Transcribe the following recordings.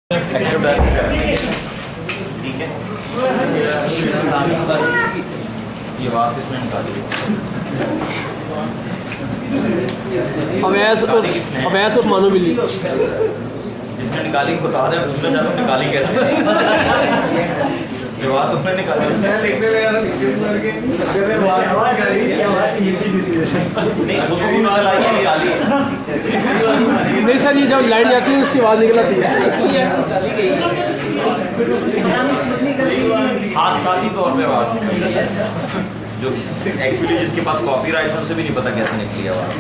Active directory ठीक है। ये आवाज़ किसने निकाली? अवैस उस्मानो बिल्ली जिसने निकाली बता दें, पूछना चाहता हूँ निकाली कैसे? जवाब तुमने निकाला नहीं, खुद को निकाली। नहीं सर, ये जब लाइट जाती है उसकी आवाज़ निकल आती है। हादसाती तौर पे आवाज़ निकली है, जो एक्चुअली जिसके पास कॉपीराइट है उसे भी नहीं पता कैसे निकली आवाज़।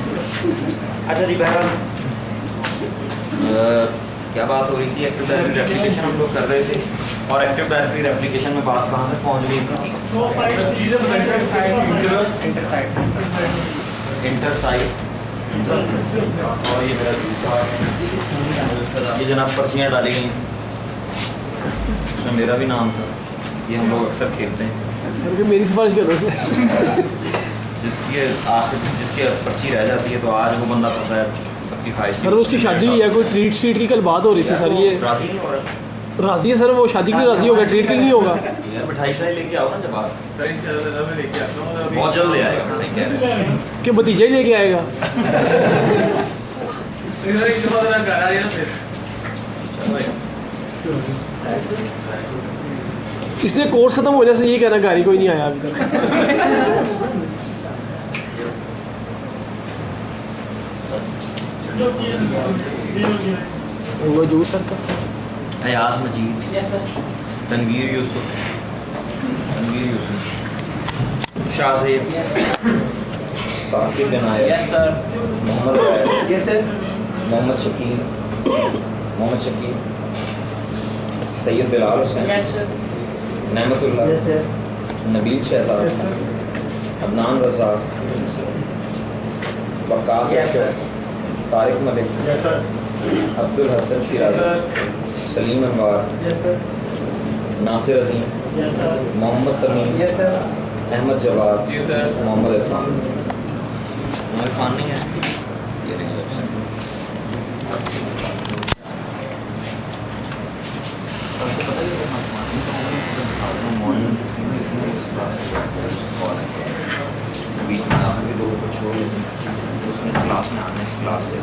अच्छा जी, बहरहाल क्या बात हो रही थी? एक्टिव डायरेक्टरी एप्लीकेशन हम लोग कर रहे थे, और एक्टिव डायरेक्टरी एप्लीकेशन में बात कहाँ तक पहुँच गई थी? इंटरसाइट। और ये मेरा दूसरा, ये जनाब पर्चियाँ डाली गई, उसमें मेरा भी नाम था। ये हम लोग अक्सर खेलते हैं। सर मेरी सिफारिश कर रहे थे। जिसके पर्ची रह जाती है तो आज वो बंदा फंसा है, सबकी ख्वाहिश। सर उसकी शादी हुई है, कोई ट्रीट स्ट्रीट की कल बात हो रही थी सर। ये राजी नहीं हो रहा? राजी है सर, वो शादी के लिए राजी होगा, ट्रीट के लिए नहीं होगा। यार मिठाई शाई लेके आओ ना, जब आप बहुत जल्द ले आएगा मिठाई, कह रहे हैं कि भतीजा ही लेके आएगा। इसने कोर्स खत्म होने से ये कहना गाड़ी कोई नहीं आया अभी तक। वो जूस सर का अयाज मजीद, तनवीर यूसुफ, शाहज़ेब, साकिब बिन आयत, मोहम्मद मोहम्मद शकील, सैयद बिलाल हुसैन, नेमतुल्लाह, नबील शहजाद, अदनान रज़ाक, वक्कास अख्तर, तारिक मलिक, अब्दुल हसन शिराज़ी, सलीम अनवार, नासिर अज़ीम, मोहम्मद तमीम, अहमद जवाद, मोहम्मद इरफान। मोहम्मद इरफान नहीं है, ये नहीं है। बीच में आखिर के लोगों को छोड़ देते हैं, उसने इस क्लास में आने, इस क्लास से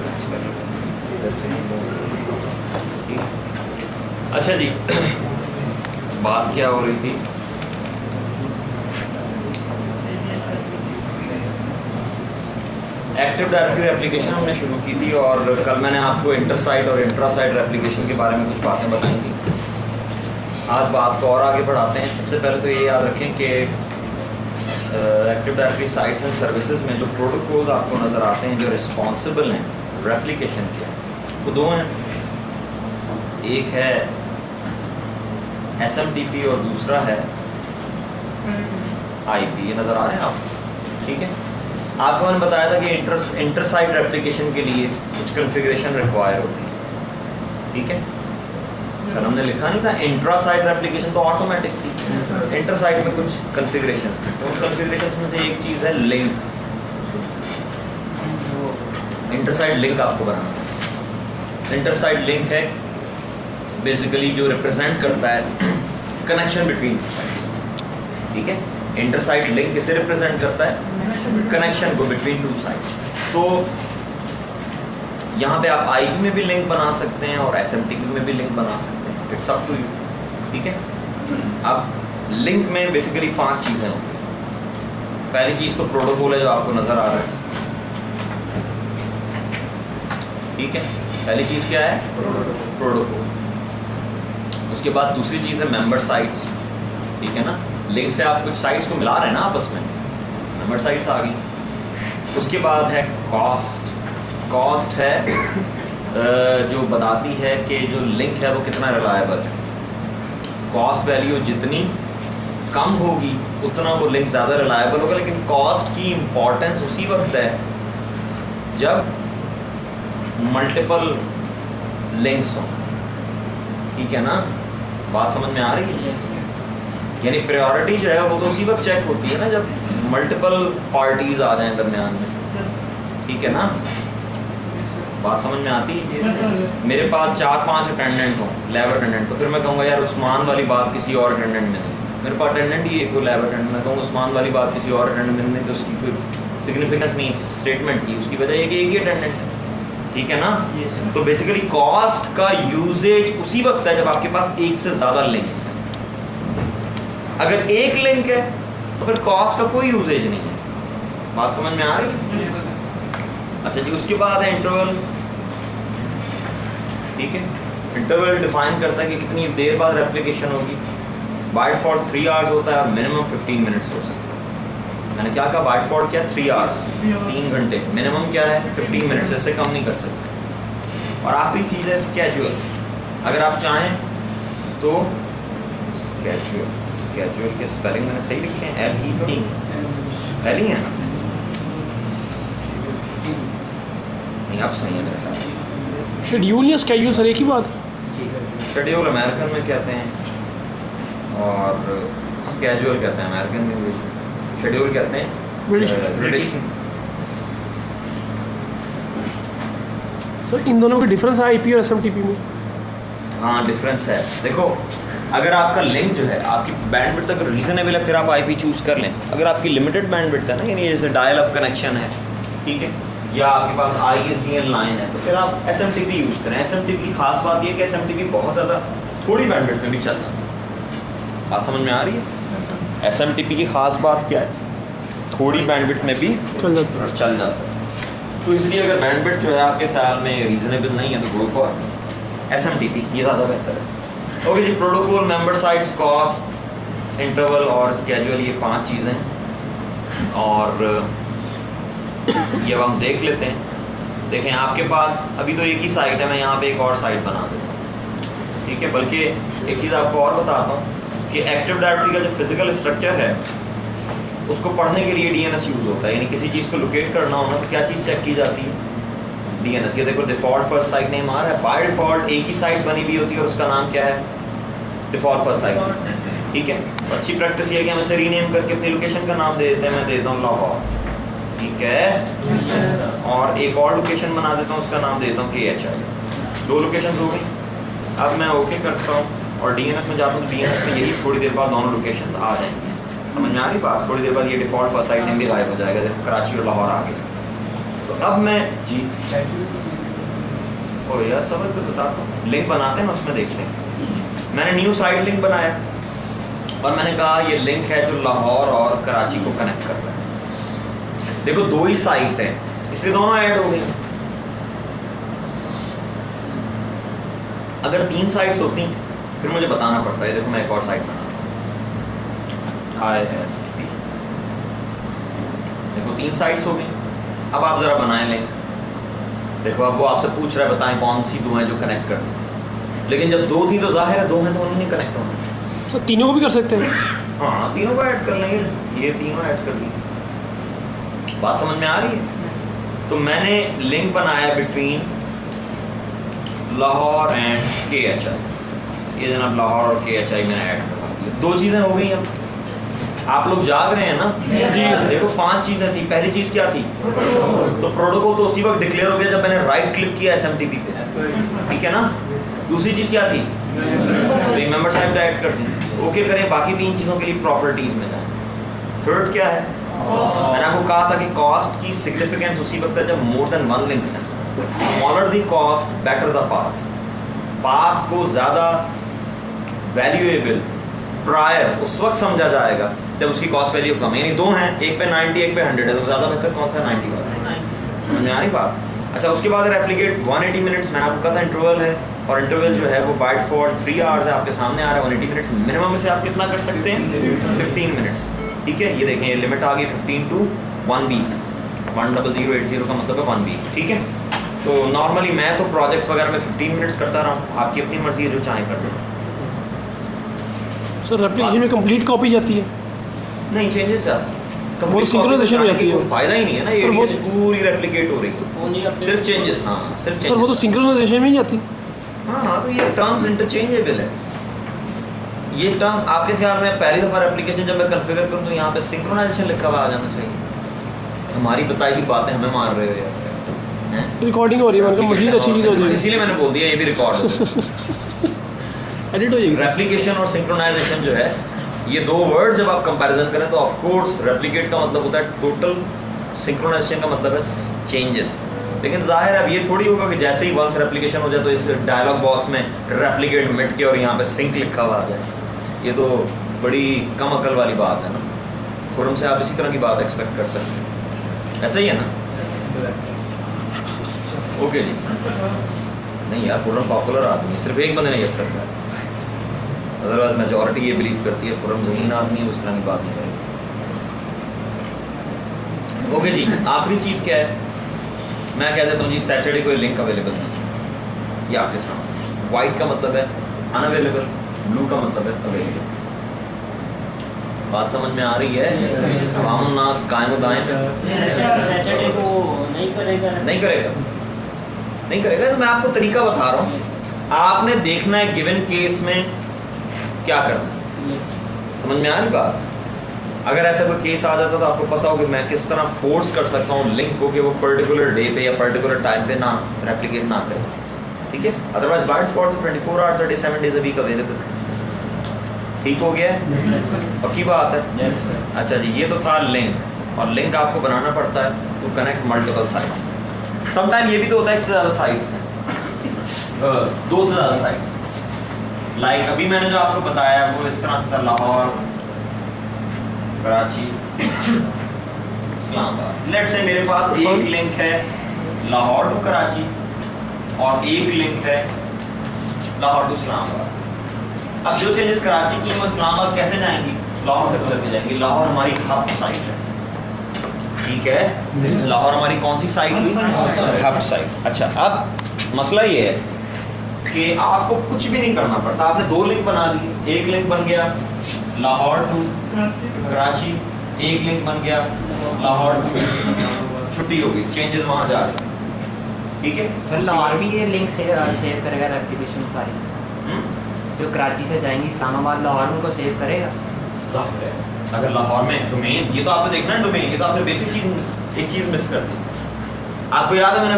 अच्छा जी, बात क्या हो रही थी? एक्टिव डायरेक्टरी एप्लीकेशन हमने शुरू की थी, और कल मैंने आपको इंटरसाइट और इंट्रासाइट एप्लीकेशन के बारे में कुछ बातें बताई थी। आज बात को और आगे बढ़ाते हैं। सबसे पहले तो ये याद रखें कि active directory sites and services में जो प्रोटोकॉल आपको नज़र आते हैं जो रिस्पॉन्सिबल हैं रेप्लिकेशन के, वो दो हैं। एक है SMTP और दूसरा है IP। ये नज़र आ रहे हैं आप? ठीक है। आपको मैंने बताया था कि इंटरसाइट रेप्लिकेशन के लिए कुछ कन्फिग्रेशन रिक्वायर होती है। ठीक है। कल हमने लिखा नहीं था इंट्रासाइट रेप्लिकेशन तो ऑटोमेटिक थी, इंटरसाइट में कुछ कन्फिग्रेशंस थे। तो उन कन्फिग्रेशंस में से एक चीज़ है लिंक। इंटरसाइट लिंक आपको बनाना है। इंटरसाइट लिंक है बेसिकली जो रिप्रेजेंट करता है कनेक्शन बिटवीन टू साइड्स। ठीक है। इंटरसाइट लिंक किसे रिप्रेजेंट करता है? कनेक्शन को बिटवीन टू साइड्स। तो यहाँ पे आप IP में भी लिंक बना सकते हैं और SMTP में भी लिंक बना सकते हैं, इट्स अप टू यू। ठीक है। अब लिंक में बेसिकली 5 चीज़ें होती हैं। पहली चीज़ तो प्रोटोकॉल है जो आपको नज़र आ रहा है। ठीक है। पहली चीज़ क्या है? प्रोटोकॉल। उसके बाद दूसरी चीज़ है मेंबर साइट्स। ठीक है ना, लिंक से आप कुछ साइट्स को मिला रहे हैं ना आपस में, मेंबर साइट्स आ गई। उसके बाद है कॉस्ट। कॉस्ट है जो बताती है कि जो लिंक है वो कितना रिलायबल है। कॉस्ट वैल्यू जितनी कम होगी उतना वो लिंक ज़्यादा रिलायबल होगा। लेकिन कॉस्ट की इम्पोर्टेंस उसी वक्त है जब मल्टीपल लिंक्स हों। ठीक है ना, बात समझ में आ रही है? यानी प्रायोरिटी जो है वो तो उसी वक्त चेक होती है ना जब मल्टीपल पार्टीज आ जाएं दरमियान में। ठीक है ना, बात समझ में आती है? मेरे पास 4-5 अटेंडेंट हों, लैब अटेंडेंट, तो फिर मैं कहूँगा यार उस्मान वाली बात किसी और अटेंडेंट में नहीं, मेरे पास अटेंडेंट ही एक लैब अटेंडेंट, मैं कहूँ उस्मान वाली बात किसी और अटेंडेंट में नहीं, तो उसकी कोई सिग्निफिकेंस नहीं स्टेटमेंट की, उसकी वजह एक ही अटेंडेंट है, ठीक है ना? तो बेसिकली कॉस्ट का यूजेज उसी वक्त है जब आपके पास एक से ज़्यादा लिंक्स हैं। अगर एक लिंक है तो फिर कॉस्ट का कोई यूजेज नहीं है। बात समझ में आ रही है? अच्छा जी, उसके बाद है इंटरवल, ठीक है? इंटरवल डिफाइन करता है कि कितनी देर बाद रेप्लिकेशन होगी। बाय डिफॉल्ट 3 आवर्स होता है और मिनिमम 15 मिनट्स हो सकता है। मैंने क्या कहा? बाय डिफॉल्ट क्या? 3 आवर्स, 3 घंटे। मिनिमम क्या है? 15 मिनट्स, इससे कम नहीं कर सकते। और आखिरी चीज़ है स्केड्यूल। अगर आप चाहें तो स्केड्यूल के स्पेलिंग मैंने सही लिखे हैं, LE तो LE है ना? नहीं, आप सही है मेरे ख्याल। शेड्यूल या स्केड्यूल सर एक ही बात है? शेड्यूल अमेरिकन में कहते हैं और स्केड्यूल कहते हैं अमेरिकन में, इंग्लिश में शेड्यूल कहते हैं ब्रिटिश। सर इन दोनों का डिफरेंस है IP और SMTP में? हाँ डिफरेंस है। देखो अगर आपका लिंक जो है आपकी बैंडविड्थ अगर रीजनेबल है फिर आप IP चूज़ कर लें। अगर आपकी लिमिटेड बैंडविड्थ है ना, यानी जैसे डायल अप कनेक्शन है, ठीक है, या आपके पास ISDN लाइन है, तो फिर आप SMTP यूज़ करें। SMTP की खास बात यह है कि SMTP बहुत ज़्यादा थोड़ी बैंडविड्थ में भी चल जाता है। बात समझ में आ रही है? SMTP की खास बात क्या है? थोड़ी बैंडविड्थ में भी चल जाता है। तो इसलिए अगर बैंडविड्थ जो है आपके ख्याल में रीजनेबल नहीं है तो गो फॉर SMTP, ये ज़्यादा बेहतर है। ओके जी, protocol, member sites, cost, interval और स्केड्यूल, ये 5 चीज़ें हैं और ये अब हम देख लेते हैं। देखें आपके पास अभी तो एक ही साइट है, मैं यहाँ पे एक और साइट बना देता हूँ, ठीक है? बल्कि एक चीज़ आपको और बताता हूँ कि एक्टिव डायरेक्टरी का जो फिजिकल स्ट्रक्चर है उसको पढ़ने के लिए DNS यूज़ होता है। यानी किसी चीज़ को लोकेट करना हो ना तो क्या चीज़ चेक की जाती है? DNS। ये देखो डिफ़ॉल्ट फर्स्ट साइट नेम आ रहा है, बाय डिफ़ॉल्ट एक ही साइट बनी हुई होती है और उसका नाम क्या है? डिफ़ॉल्ट फर्स्ट साइट, ठीक है? तो अच्छी प्रैक्टिस ये है कि हम इसे रीनेम करके अपनी लोकेशन का नाम दे देते हैं। मैं देता हूँ लाहौर, ठीक है, और एक और लोकेशन बना देता हूँ, उसका नाम देता हूँ KHI। 2 लोकेशन हो गई। अब मैं ओके करता हूँ और DNS में जाता हूँ, तो DNS में यही थोड़ी देर बाद दोनों लोकेशन आ जाएंगी। समझ में आ रही बात? थोड़ी देर बाद ये डिफ़ॉल्ट फर्स्ट साइट नेम भी गायब हो जाएगा। देखो कराची और लाहौर आ गया। तो अब मैं जी ओ यार समझ में बताता हूँ, लिंक बनाते हैं ना उसमें देखते हैं। मैंने न्यू साइट लिंक बनाया और मैंने कहा ये लिंक है जो लाहौर और कराची को कनेक्ट कर रहा है। देखो 2 ही साइट है इसलिए दोनों ऐड हो गई। अगर 3 साइट्स होती फिर मुझे बताना पड़ता है। देखो मैं एक और साइट बनाता हूँ, ISP। देखो 3 साइट्स हो गई। अब आप ज़रा बनाएं लिंक। देखो अब वो आपसे पूछ रहा है बताएं कौन सी 2 हैं जो कनेक्ट करनी। लेकिन जब 2 थी तो जाहिर है 2 हैं तो उन्होंने कनेक्ट होना। तो तीनों को भी कर सकते हैं? हाँ तीनों को ऐड कर लेंगे, ये तीनों ऐड कर लेंगे। बात समझ में आ रही है? तो मैंने लिंक बनाया बिटवीन लाहौर एंड KHI। ये जनाब लाहौर और KHI मैंने ऐड करवा दिया। 2 चीज़ें हो गई। अब आप लोग जाग रहे हैं ना जी? देखो 5 चीज़ें थी। पहली चीज़ क्या थी? तो प्रोटोकॉल तो उसी वक्त डिक्लेयर हो गया जब मैंने राइट क्लिक किया SMTP पे, ठीक है ना? दूसरी चीज़ क्या थी? तो मेंबर साइट ऐड कर दी, ओके करें। बाकी 3 चीज़ों के लिए प्रॉपर्टीज़ में जाएं। थर्ड क्या है? मैंने आपको कहा था कि कॉस्ट की सिग्निफिकेंस उसी वक्त है जब मोर देन 1 लिंक्स हैं। Smaller the cost better the path. Path को ज़्यादा वैल्यूएबल प्रायर उस वक्त समझा जाएगा जब उसकी कॉस्ट वैल्यू कम है। यानी 2 हैं, एक पे 90 एक पे 100 है, तो ज़्यादा बेहतर कौन सा? 90 वाला। समझ में आ रही बात? अच्छा उसके बाद रेप्लिकेट 180 मिनट्स। मैंने आपको कहा था इंटरवल है और इंटरवल जो है वो बाय डिफॉल्ट 3 आवर्स है, आपके सामने आ रहा है 180 मिनट्स। मिनिमम से आप कितना कर सकते हैं? 15 मिनट्स, ठीक है? ये देखें ये लिमिट आ गई 15 to 1 week। 10080 का मतलब है 1 week, ठीक है? तो नॉर्मली मैं तो प्रोजेक्ट्स वगैरह में 15 मिनट्स करता रहा हूँ। आपकी अपनी मर्जी है, जो चाहें कर दो। सर रेप्लिकेशन में कंप्लीट कॉपी जाती है? नहीं, चेंजेस जाती है, वो सिंक्रोनाइजेशन हो जाती है। कोई फायदा ही नहीं है ना, ये ADS पूरी रेप्लिकेट हो रही है, सिर्फ चेंजेस। हाँ सिर्फ सर वो तो सिंक्रोनाइजेशन में ही जाती। हाँ तो ये टर्म्स इंटरचेंजेबल है। ये टर्म आपके ख्याल में पहली दफ़ा रेप्लिकेशन जब मैं कन्फिगर करूँ तो यहाँ पे सिंक्रोनाइजेशन लिखा हुआ आ जाना चाहिए। हमारी बताई हुई बातें हमें मार रहे हो यार। रिकॉर्डिंग हो रही है, मतलब मज़ीद अच्छी चीज़ हो जाएगी, इसीलिए मैंने बोल दिया ये भी रिकॉर्ड हो एडिट हो जाएगी। रेप्लिकेशन और सिंक्रोनाइजेशन जो है, ये दो वर्ड जब आप कंपैरिजन करें तो ऑफ कोर्स रेप्लिकेट का मतलब होता है टोटल, सिंक्रोनाइजेशन का मतलब है चेंजेस। लेकिन जाहिर है अब ये थोड़ी होगा कि जैसे ही वंस रेप्लिकेशन हो जाए तो इस डायलॉग बॉक्स में रेप्लिकेट मिट के और यहाँ पे सिंक लिखा हुआ आ जाए। ये तो बड़ी कम अकल वाली बात है ना। फोरम से आप इसी तरह की बात एक्सपेक्ट कर सकते हैं, ऐसा ही है ना? ओके जी। नहीं यार, फोरम पॉपुलर आदमी है, सिर्फ एक बंदे ने यस सर किया, अदरवाइज मेजॉरिटी ये बिलीव करती है फोरम ज़मीन आदमी है, उस तरह की बात नहीं करेगी। ओके जी, आखिरी चीज़ क्या है? मैं कह देता हूँ जी सैटरडे को लिंक अवेलेबल नहीं है, ये आपके सामने। वाइट का मतलब है अनअवेलेबल, ब्लू का मतलब है अवेलेबल। बात समझ में आ रही है? अवाम नास कायम दायम सैटरडे को नहीं करेगा, नहीं करेगा, नहीं करेगा। तो मैं आपको तरीका बता रहा हूँ, आपने देखना है गिवन केस में क्या करना है। समझ में आ रही बात? अगर ऐसा कोई केस आ जाता तो आपको पता हो कि मैं किस तरह फोर्स कर सकता हूँ लिंक को कि वो पर्टिकुलर डे पे या पर्टिकुलर टाइम पे ना रेप्लिकेट ना करे, ठीक है? Otherwise by default 24 hours a day 7 days a week available. ठीक हो गया? पक्की बात है? अच्छा जी, ये तो था लिंक, और लिंक आपको बनाना पड़ता है to connect multiple sites. Sometime ये भी तो होता है एक से ज़्यादा साइट्स हैं, दो से ज़्यादा साइट्स। लाइक अभी मैंने जो आपको बताया वो इस तरह से था, लाहौर, कराची, इस्लामाबाद। लेट्स से मेरे पास एक लिंक है लाहौर टू कराची और एक लिंक है लाहौर टू इस्लामाबाद। अब जो चेंजेस कराची की वो इस्लामाबाद कैसे जाएंगी? लाहौर से गुजर के जाएंगी। लाहौर हमारी हब साइट है, ठीक है? लाहौर हमारी कौन सी साइट? Hub site. अच्छा, अब मसला ये है कि आपको कुछ भी नहीं करना पड़ता, आपने दो लिंक बना दी। एक लिंक बन गया लाहौर टू कराची, एक लिंक बन गया लाहौर टू, छुट्टी होगी, चेंजेस वहाँ जा रहे, ठीक है? सर लाहौर भी ये लिंक सेव करेगा एप्लीकेशन सारी जो कराची से जाएंगी इस्लामाबाद, लाहौर उनको सेव करेगा। अगर लाहौर में डोमेन, ये तो आपने देखना है डोमेन, ये तो आपने बेसिक चीज एक चीज मिस कर दी। आपको याद है मैंने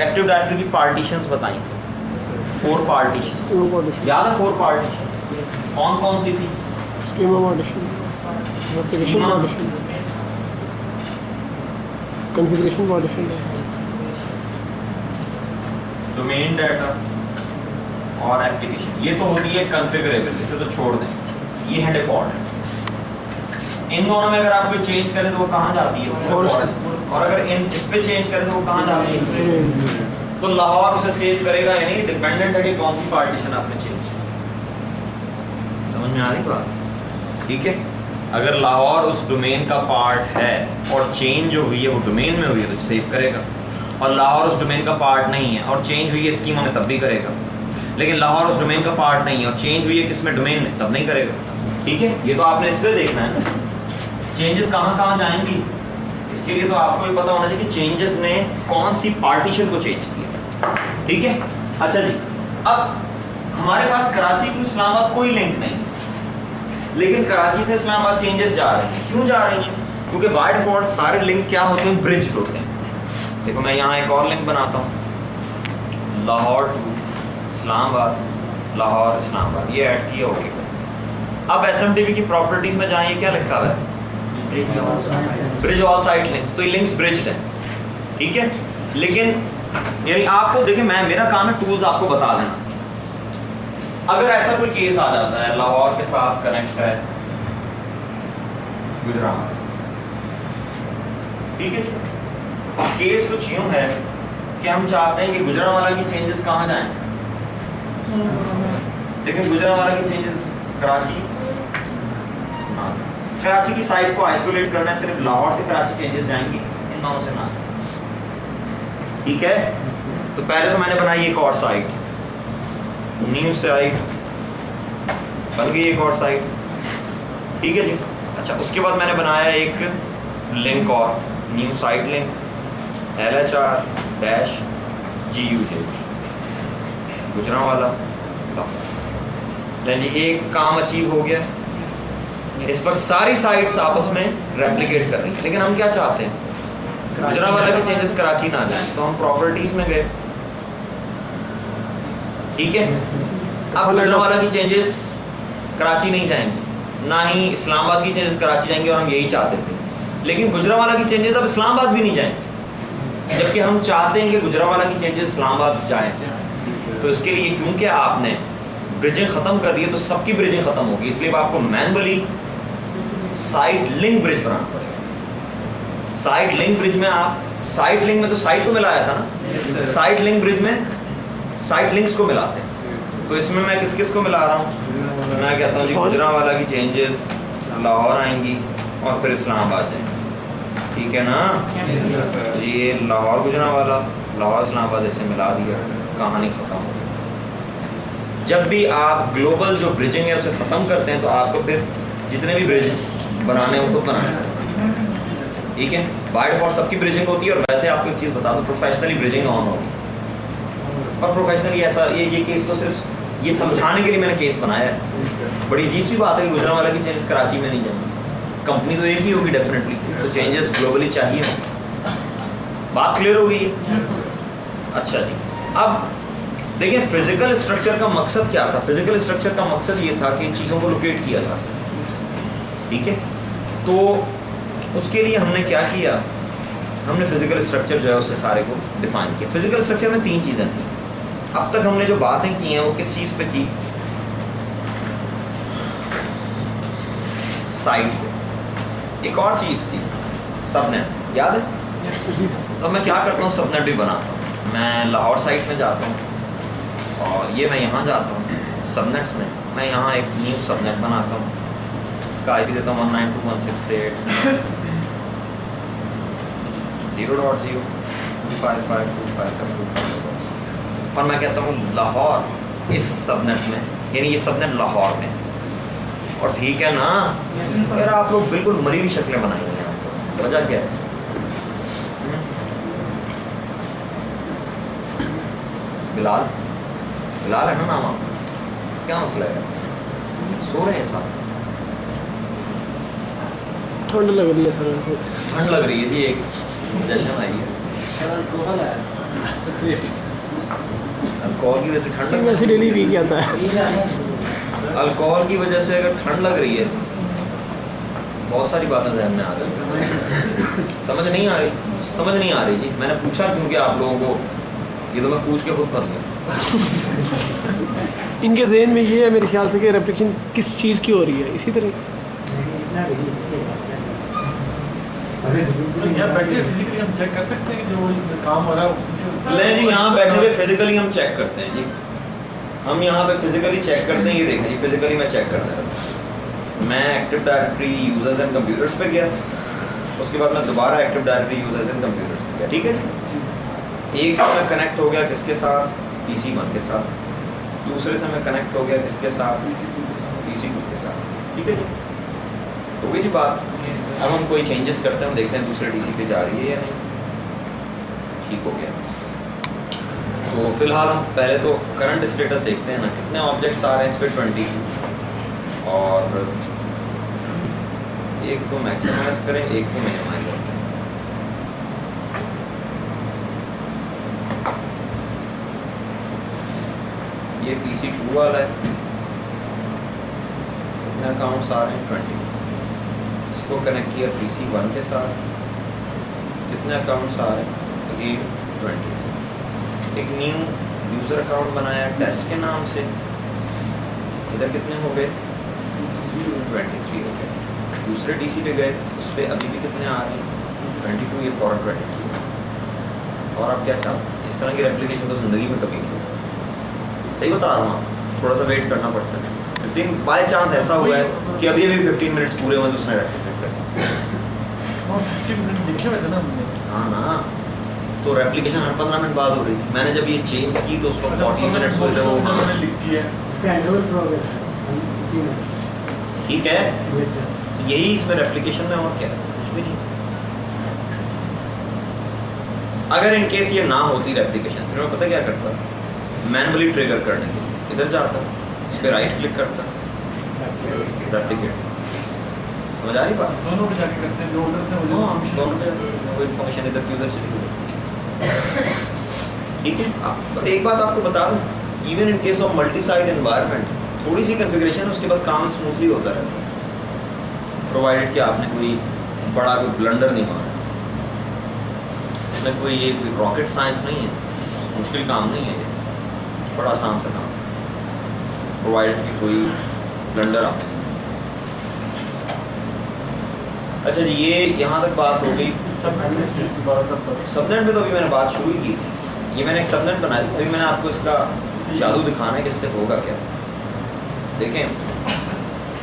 एक्टिव डायरेक्टरी की पार्टीशंस बताई थी, 4 पार्टीशन, याद है? 4 पार्टीशन कौन कौन सी थी? Schema partition, application partition, configuration partition, domain data और एप्लीकेशन। ये तो होती है कॉन्फ़िगरेबल, इसे तो छोड़ दें, ये है डिफॉल्ट। इन दोनों में अगर आप कोई चेंज करें तो वो कहाँ जाती है? और अगर इन इस पे चेंज करें तो वो कहाँ जाती है? तो लाहौर उसे सेव करेगा, यानी डिपेंडेंट है कि कौन सी पार्टीशन आपने चेंज की। समझ में आ रही बात? ठीक है? अगर लाहौर उस डोमेन का पार्ट है और चेंज जो हुई है वो डोमेन में हुई है तो सेव करेगा, और लाहौर उस डोमेन का पार्ट नहीं है और चेंज हुई है स्कीमा में तब भी करेगा। लेकिन लाहौर उस डोमेन का पार्ट नहीं है और चेंज हुई है किसमें? डोमेन में, तब नहीं करेगा। ठीक है? ये तो आपने इस पर देखना है ना, चेंजेस कहाँ कहाँ जाएंगी। इसके लिए तो आपको ये पता होना चाहिए कि चेंजेस ने कौन सी पार्टीशन को चेंज किया। ठीक है? अच्छा जी, अब हमारे पास कराची टू इस्लामाबाद कोई लिंक नहीं, लेकिन कराची से इस्लामाबाद चेंजेस जा रही हैं। क्यों जा रही हैं? क्योंकि बाय डिफॉल्ट सारे लिंक क्या होते हैं? ब्रिज होते हैं। देखो मैं यहाँ एक और लिंक बनाता हूँ, लाहौर टू इस्लामाबाद, लाहौर इस्लामाबाद, ये ऐड किया ओके। अब SMTP की प्रॉपर्टीज में जाएं, ये क्या लिखा हुआ है? Bridge all side links. तो ये लिंक्स ब्रिज्ड हैं, ठीक है? लेकिन यानी आपको देखिए, मेरा काम है टूल्स आपको बता देना। अगर ऐसा कोई केस आ जाता है लाहौर के साथ कनेक्ट है गुजरात, ठीक है? केस कुछ यूं है कि हम चाहते हैं कि गुजरांवाला की चेंजेस कहाँ जाएं, लेकिन गुजरांवाला की चेंजेस कराची, कराची की साइड को आइसोलेट करना है, सिर्फ लाहौर से कराची चेंजेस जाएंगी, इन दोनों से ना। ठीक है? तो पहले तो मैंने बनाई एक और साइट, न्यू साइट बन गई, एक और साइट, ठीक है जी? अच्छा, उसके बाद मैंने बनाया एक लिंक और, new site link LHR-GUJ Gujranwala. जी, एक काम अचीव हो गया। इस पर सारी साइट्स आपस में रेप्लिकेट कर रही हैं, लेकिन हम क्या चाहते हैं? गुजरांवाला के चेंजेस कराची ना जाए तो हम प्रॉपर्टीज में गए, ठीक है। अब गुजरांवाला की चेंजेस कराची नहीं जाएंगे, ना ही इस्लामाबाद की चेंजेस कराची जाएंगे, और हम यही चाहते थे। लेकिन गुजरांवाला की चेंजेस अब इस्लामाबाद भी नहीं जाएंगे, जबकि हम चाहते हैं कि गुजरांवाला की चेंजेस इस्लामाबाद जाएं। तो इसके लिए क्योंकि आपने ब्रिजिंग ख़त्म कर दी है तो सबकी ब्रिजिंग ख़त्म होगी, इसलिए आपको मैनुअली साइड लिंक ब्रिज बनाना पड़ेगा। साइड लिंक ब्रिज में आप साइड लिंक में तो साइड को मिलाया था ना, साइड लिंक ब्रिज में साइड लिंक्स को मिलाते हैं। तो इसमें मैं किस किस को मिला रहा हूँ, मैं कहता हूँ जी गुजरांवाला की चेंजेस लाहौर आएंगी और फिर इस्लामाबाद जाएंगी, ठीक है ना। ये लाहौर गुजरांवाला, लाहौर इस्लामाबाद ऐसे मिला दिया, कहानी ख़त्म हो गई। जब भी आप ग्लोबल जो ब्रिजिंग है उसे ख़त्म करते हैं तो आपको फिर जितने भी ब्रिजेस बनाने हैं वो खुद बनाने हैं, ठीक है। बाय डिफॉल्ट सबकी ब्रिजिंग होती है, और वैसे आपको एक चीज़ बता दूँ, प्रोफेशनली ब्रिजिंग ऑन होगी। और प्रोफेशनली ऐसा ये केस तो सिर्फ ये समझाने के लिए मैंने केस बनाया है। बड़ी अजीब सी बात है कि गुजरांवाला की चेंजेस कराची में नहीं जाएंगी, कंपनी तो एक ही होगी डेफिनेटली, तो चेंजेस ग्लोबली चाहिए। बात क्लियर हो गई है? अच्छा जी, अब देखिए फिजिकल स्ट्रक्चर का मकसद क्या था। फिजिकल स्ट्रक्चर का मकसद ये था कि चीज़ों को लोकेट किया जा सके, ठीक है। तो उसके लिए हमने क्या किया, हमने फिजिकल स्ट्रक्चर जो है उससे सारे को डिफाइन किया। फिजिकल स्ट्रक्चर में 3 चीज़ें थी। अब तक हमने जो बातें की हैं वो किस चीज़ पे की, साइट पे। एक और चीज़ थी सबनेट, याद है जी सर। तो मैं क्या करता हूँ, सबनेट भी बनाता हूँ। मैं लाहौर साइट में जाता हूँ और ये मैं यहाँ जाता हूँ सबनेट्स में, मैं यहाँ एक न्यू सबनेट बनाता हूँ, इसका आईपी देता हूँ 192.168.0.0.5525 और मैं कहता हूँ लाहौर इस सबनेट में, यानी ये सबनेट लाहौर में। और ठीक है ना यार, आप लोग बिल्कुल मरी हुई शक्लें बनाएंगे आपको, वजह क्या है इसकी? बिलाल, बिलाल है ना नाम आपका, क्या मसला है? सो रहे हैं साथ? ठंड लग रही है सर। ठंड लग रही है जी, एक जश्न आई है अल्कोहल की वजह से ठंड लग वैसे डेली पी के आता है। अल्कोहल की वजह से अगर ठंड लग रही है, बहुत सारी बातें जहन में आ रही, समझ नहीं आ रही जी। मैंने पूछा क्योंकि आप लोगों को, ये तो मैं पूछ के खुद फंस गया। इनके जहन में ये है मेरे ख्याल से कि रेप्लिकेशन किस चीज़ की हो रही है, इसी तरह यहाँ बैठे फिजिकली हम चेक कर सकते हैं कि जो काम हो रहा है। नहीं जी, यहाँ बैठे हुए फिजिकली हम चेक करते हैं जी, हम यहाँ पे फिजिकली चेक करते हैं। ये देखें जी, फिजिकली मैं चेक करने लगा। मैं active directory users and computers पे गया, उसके बाद मैं दोबारा active directory users and computers पे गया, ठीक है जी। एक से मैं कनेक्ट हो गया किसके साथ, PC1 के साथ। दूसरे से मैं कनेक्ट हो गया किसके साथ, PC2 के साथ, ठीक है जी। हो गई जी बात। अब हम कोई चेंजेस करते हैं, देखते हैं दूसरे DC पे जा रही है या नहीं। ठीक हो गया। तो फिलहाल हम पहले तो करंट स्टेटस देखते हैं ना, कितने ऑब्जेक्ट्स आ रहे हैं इस पर 20, और एक को मैक्सिमाइज करें, एक को मिनिमाइज करें। ये PC2 वाला है, कितने अकाउंट्स आ रहे हैं 20। इसको कनेक्ट किया PC1 के साथ, कितने अकाउंट्स आ रहे हैं अगेन 20। एक न्यू यूज़र अकाउंट बनाया टेस्ट के नाम से, इधर कितने हो गए 23 हो गए। दूसरे DC पे गए, उस पर अभी भी कितने आ रहे हैं 22, ये फॉरन 23। और आप क्या चाहते हैं, इस तरह की रेप्लिकेशन तो ज़िंदगी में कभी नहीं हुई। सही बता रहा हूँ, आप थोड़ा सा वेट करना पड़ता है। 15 बाय चांस ऐसा हुआ है कि अभी 15 मिनट्स पूरे हुए तो उसने रेप्लिकेट कर 15 मिनट लिखे हुए थे ना हमने। हाँ ना, तो रेप्लिकेशन हर 15 मिनट बाद हो रही थी। मैंने जब ये चेंज की तो उसको 40 मिनट्स हुए थे वो। मैंने लिख दिया है। ठीक है, यही इसमें रेप्लिकेशन में और क्या है, कुछ भी नहीं। अगर इन केस ये ना होती रेप्लिकेशन, फिर मैं पता क्या करता, मैनुअली ट्रिगर करने के लिए इधर जाता, इस पर राइट क्लिक करता, रेप्लिकेट, समझ आ रही बात? दोनों पे जाके करते हैं, जो उधर से मुझे हाँ, दोनों पे कोई इन्फॉर्मेशन इधर की उधर चली गई। ठीक है, तो एक बात आपको बता दूँ, even in case of multi site environment थोड़ी सी कन्फिग्रेशन, उसके बाद काम स्मूथली होता रहता है, प्रोवाइडेड कि आपने कोई बड़ा कोई ब्लंडर नहीं मारा। इसमें कोई रॉकेट साइंस नहीं है, मुश्किल काम नहीं है, ये बड़ा आसान सा काम, प्रोवाइडेड कि कोई ब्लंडर आप। अच्छा जी, ये यहाँ तक बात हो गई। सबनेट में तो अभी मैंने बात शुरू ही की थी, ये मैंने एक सबनेट बनाई, अभी मैंने आपको इसका जादू दिखाना है कि इससे होगा क्या। देखें,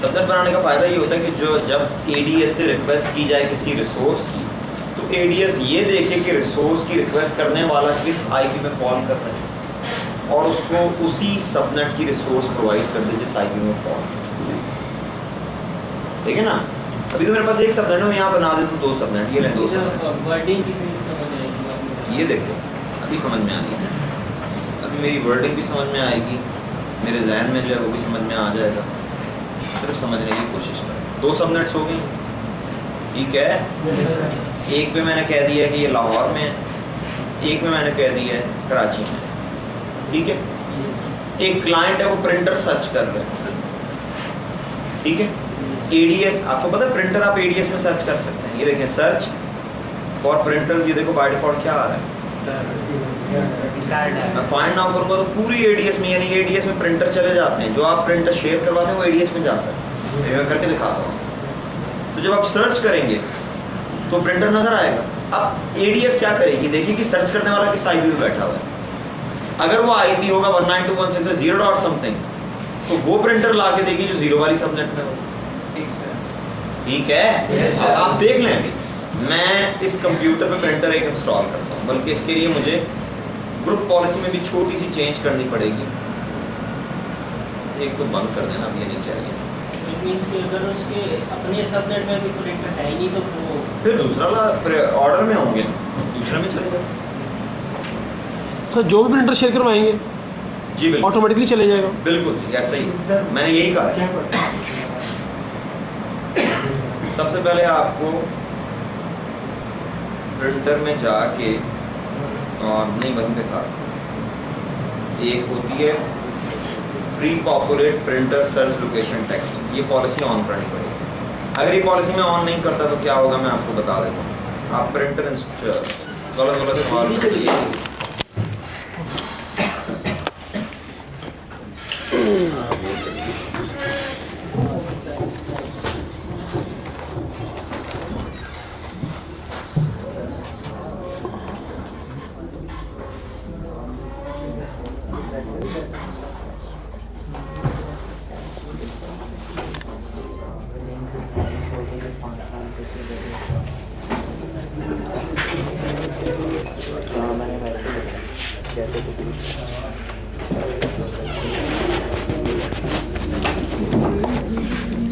सबनेट बनाने का फ़ायदा ये होता है कि जब एडीएस से रिक्वेस्ट की जाए किसी रिसोर्स की, तो एडीएस ये देखे कि रिसोर्स की रिक्वेस्ट करने वाला किस आईपी में फॉल कर रहा है और उसको उसी सबनेट की रिसोर्स प्रोवाइड कर दे जिस आईपी में फॉल। ठीक है ना? अभी तो मेरे पास एक सबनेट है, मैं यहाँ बना देता हूँ 2 सबनेट, ये लें 2 सबनेट। ये देखो, अभी समझ में आ गई, अभी मेरी वर्डिंग भी समझ में आएगी, मेरे जहन में जो है वो भी समझ में आ जाएगा, सिर्फ समझने की कोशिश करें। 2 सबनेट्स हो गई, ठीक है। एक पे मैंने कह दिया कि ये लाहौर में है, एक में मैंने कह दिया है कराची में, ठीक है। एक क्लाइंट है, वो प्रिंटर सर्च कर रहे हैं, ठीक है। एडीएस, आपको पता है प्रिंटर आप एडीएस में सर्च कर सकते हैं, ये देखें सर्च फॉर प्रिंटर्स, ये देखो बाय डिफॉल्ट क्या आ रहा है, मैं फाइंड नाउ करूँगा तो पूरी एडीएस में, यानी एडीएस में प्रिंटर चले जाते हैं, जो आप प्रिंटर शेयर करवाते हैं वो एडीएस में जाता है। मैं करके दिखाता हूँ। तो जब आप सर्च करेंगे तो प्रिंटर नजर आएगा। अब एडीएस क्या करेगी, देखिए कि सर्च करने वाला किस आईपी पे बैठा हुआ है। अगर वो आईपी होगा 192.168 समथिंग, तो वो प्रिंटर ला के देगी जो 0 वाली सबनेट में हो। ठीक है, अब आप देख लें, अभी मैं इस कंप्यूटर पे प्रिंटर एक इंस्टॉल करता हूँ, बल्कि इसके लिए मुझे ग्रुप पॉलिसी में भी छोटी सी चेंज करनी पड़ेगी। एक तो बंद कर देना, अब ये नहीं चाहिए। मींस कि अगर उसके अपने सबनेट में भी प्रिंटर है ही नहीं तो वो फिर दूसरा ऑर्डर में होंगे, दूसरे में चले जाए। सर जो भी प्रिंटर शेयर करवाएंगे जी बिल्कुल, ऑटोमेटिकली चले जाएगा। बिल्कुल जी, ऐसा ही मैंने यही कहा है। सबसे पहले आपको प्रिंटर में जाके, और नहीं वहीं पे था, एक होती है pre populate printer search location text, ये पॉलिसी ऑन करनी पड़ेगी। अगर ये पॉलिसी में ऑन नहीं करता तो क्या होगा मैं आपको बता देता हूँ। आप प्रिंटर गलत सवाल करिए।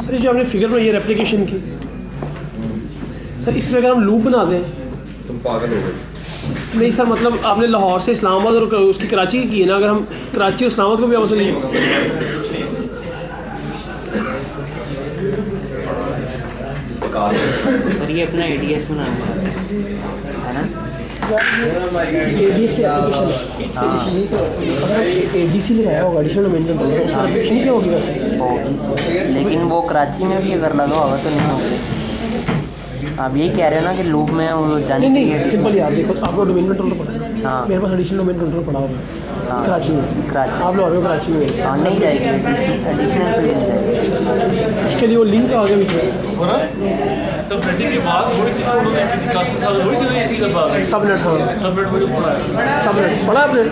सर जो आपने फिगर बनाई है रेप्लिकेशन की, सर इसमें अगर हम लूप बना दें, तुम पागल हो गए। नहीं सर मतलब आपने लाहौर से इस्लामाबाद और उसकी कराची की है ना, अगर हम कराची और इस्लामाबाद को भी आपस नहीं होगा। सर ये अपना एडीएस बनाना है ना, एडीएस की एडीसी लगाया होगा, एडिशनल मेंटेनेंस क्या होगी वैसे, लेकिन वो कराची में भी अगर लगा होगा तो नहीं होगी। आप यही कह रहे हो ना कि लूप में वो जाने नहीं सिंपल यार देखो, आपको डोमेन कंट्रोल पड़ा है। हाँ। मेरे पास एडिशनल डोमेन कंट्रोल पड़ा होगा कराची में, कराची आप लोग कराची में हाँ नहीं जाएगी, एडिशनल पे नहीं जाएगी। उसके लिए वो लिंक आ गया बीच में सब रेटिंग के बाद थोड़ी सी उन्होंने काश के साथ थोड़ी सी ये चीज़ बता रही सबनेट। हाँ सबनेट मुझे पड़ा है। सबनेट पढ़ा आपने,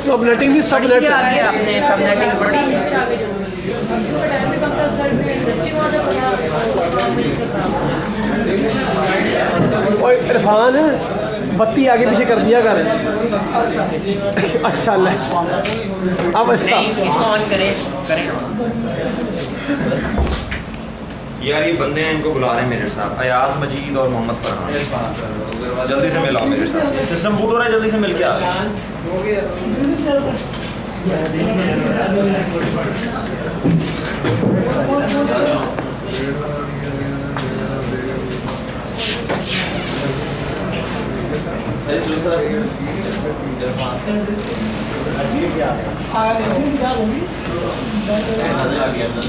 सबनेटिंग भी सबनेट आगे आपने सबनेटिंग पढ़ी। इरफान बत्ती आगे पीछे कर दिया कर। अच्छा ले अब अच्छा इसको ऑन करें यार ये बंदे हैं, इनको बुला रहे हैं मेरे साथ, अयाज मजीद और मोहम्मद फरहान। जल्दी से मिलाओ मेरे साथ, सिस्टम बूट हो रहा है, जल्दी से मिल के आ। नजर आ गया सर।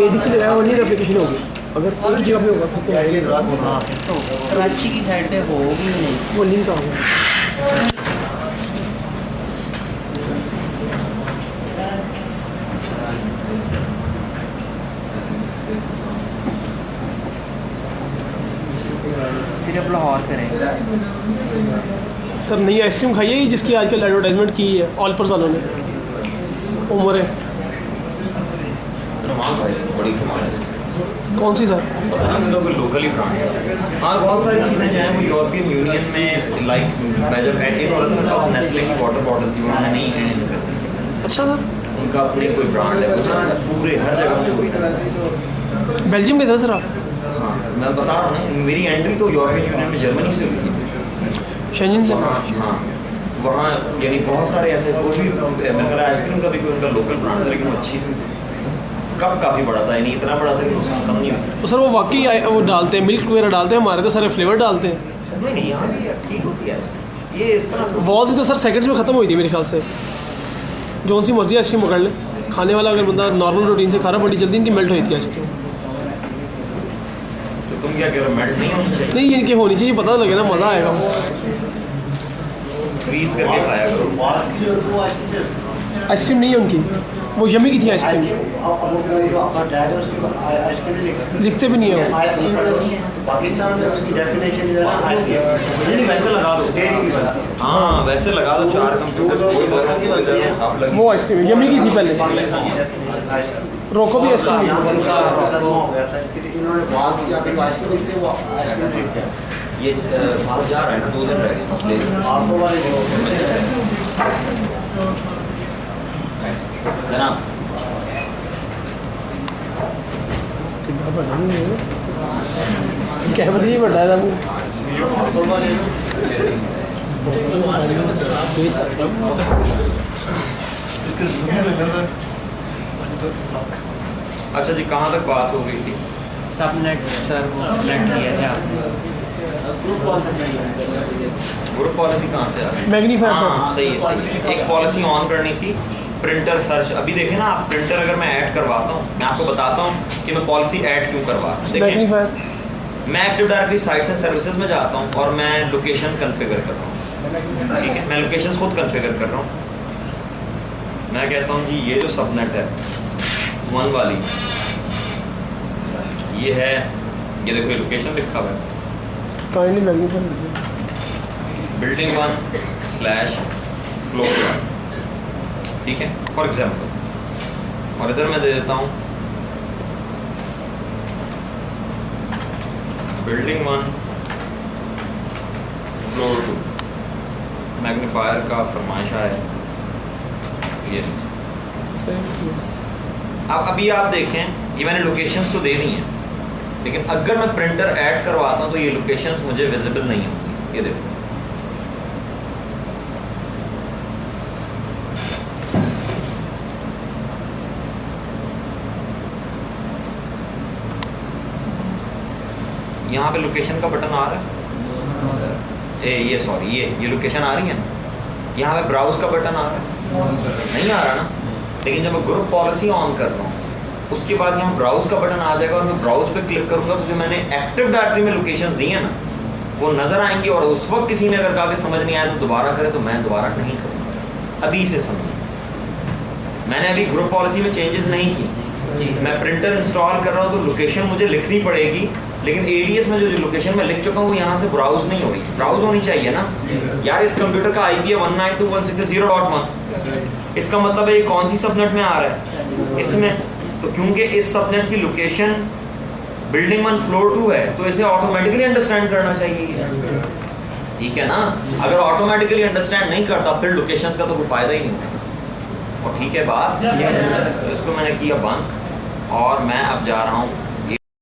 ADC लगाया वो नहीं रेप्लिकेशन होगी, अगर एक ही जगह पे होगा तो हाँ फिर तो कराची की साइड पे होगी ही नहीं। वो लिंक का होगा। सिर्फ लाहौर करेंगे। सर नई आइसक्रीम खाई है जिसकी आजकल एडवर्टाइजमेंट की है ऑलपर्स वालों ने, उम्र है रुमाल भाई बड़ी कमाल है इसकी। कौन सी सर? पता नहीं उनका कोई लोकल ही ब्रांड है। हाँ बहुत सारी चीज़ें जो हैं वो यूरोपियन यूनियन में, लाइक मैं जब एटीन हो रहा था मेरे पास नेस्ले की वाटर बॉटल थी, उन्होंने नहीं हैंडल कर दी। अच्छा सर, उनका अपनी कोई ब्रांड है, वो चलता है पूरे हर जगह पे कोई ना। बेल्जियम के सर आप? हाँ मैं बता रहा हूँ ना, मेरी एंट्री तो यूरोपियन यूनियन में जर्मनी से हुई थी। शेंजन से? हाँ वहाँ यानी बहुत सारे ऐसे, कोई भी मेरे ख्याल आइसक्रीम का भी कोई उनका लोकल ब्रांड था, लेकिन वो अच्छी थी। कप काफ़ी बड़ा था, यानी इतना बड़ा था कि नुकसान कम नहीं होता। तो सर वो वाकई वो डालते हैं, मिल्क वगैरह डालते हैं, हमारे तो सारे फ्लेवर डालते हैं। नहीं नहीं यहाँ भी ठीक होती है आइसक्रीम, ये इस तरह वॉल से तो सर सेकंड्स में ख़त्म हुई थी मेरे ख्याल से। जो सी मर्जी आइसक्रीम पकड़ ले, खाने वाला अगर बंदा नॉर्मल रूटीन से खा रहा, बड़ी जल्दी इनकी मेल्ट हुई थी आइसक्रीम। तो तुम क्या कह रहे हो, मेल्ट नहीं होनी चाहिए? नहीं इनकी होनी चाहिए, पता लगे ना, मज़ा आएगा उसका। फ्रीज करके खाया करो। आइसक्रीम नहीं है उनकी, वो यमी की थी आइसक्रीम, लिखते भी नहीं है वो। पाकिस्तान में उसकी डेफिनेशन जो है ना आइसक्रीम वैसे लगा दो, हाँ वैसे लगा दो, 4 कंप्यूटर वो आइसक्रीम यमी की थी पहले, रोको भी आइसक्रीम। इन्होंने बात की आगे आइसक्रीम लिखते वो आइसक्रीम लिखते हैं। ये बाहर जा रहा है ना, 2 दिन रह गए इसलिए। आपको वाले जनाब क्या बताइए बड़ा था वो। अच्छा जी, कहाँ तक बात हो गई थी? सब नेट सर वो नेट किया था आपने। ग्रुप पॉलिसी कहाँ से आ गई? मैग्नीफायर हाँ सर। सही है सही है। एक पॉलिसी ऑन करनी थी, प्रिंटर सर्च। अभी देखें ना आप, प्रिंटर अगर मैं ऐड करवाता हूँ, मैं आपको बताता हूँ कि मैं पॉलिसी ऐड क्यों करवा। देखें मैग्नीफायर मैं active directory sites and services में जाता हूँ और मैं लोकेशन कॉन्फ़िगर कर रहा हूँ, ठीक है, मैं लोकेशंस खुद कॉन्फ़िगर कर रहा हूँ। मैं कहता हूँ जी ये जो सबनेट है 1 वाली, ये है, ये देखो ये लोकेशन लिखा हुआ है, काइंडली मैग्नीफायर building 1/floor 1, ठीक है, फॉर एग्जाम्पल। और इधर मैं दे देता हूँ building 1 floor 2, मैग्नीफायर का फरमाइश है ये। अब अभी आप देखें, ये मैंने लोकेशंस तो दे दी हैं, लेकिन अगर मैं प्रिंटर ऐड करवाता हूँ तो ये लोकेशंस मुझे विजिबल नहीं होंगी। ये देखो यहाँ पे लोकेशन का बटन आ रहा है, ये सॉरी ये लोकेशन आ रही है ना, यहाँ पे ब्राउज का बटन आ रहा है, नहीं आ रहा ना। लेकिन जब मैं ग्रुप पॉलिसी ऑन कर रहा हूँ उसके बाद यहाँ ब्राउज का बटन आ जाएगा और मैं ब्राउज पे क्लिक करूँगा तो जो मैंने एक्टिव डायरेक्टरी में लोकेशंस दी हैं ना वो नज़र आएंगी। और उस वक्त किसी ने अगर कहा कि समझ नहीं आया तो दोबारा करे, तो मैं दोबारा नहीं करूँगा। अभी से समझ, मैंने अभी ग्रुप पॉलिसी में चेंजेस नहीं की, मैं प्रिंटर इंस्टॉल कर रहा हूँ तो लोकेशन मुझे लिखनी पड़ेगी, लेकिन एलियस में जो लोकेशन मैं लिख चुका हूँ वो यहाँ से ब्राउज नहीं हो रही। ब्राउज होनी चाहिए ना यार। इस कंप्यूटर का IP है 192.168.0.1, इसका मतलब है ये कौन सी सबनेट में आ रहा है इसमें, तो क्योंकि इस सबनेट की लोकेशन building 1 floor 2 है तो इसे ऑटोमेटिकली अंडरस्टैंड करना चाहिए, ठीक है ना। अगर ऑटोमेटिकली अंडरस्टैंड नहीं करता फिर लोकेशंस का तो कोई फ़ायदा ही नहीं होगा। और ठीक है बात, तो इसको मैंने किया बंद और मैं अब जा रहा हूँ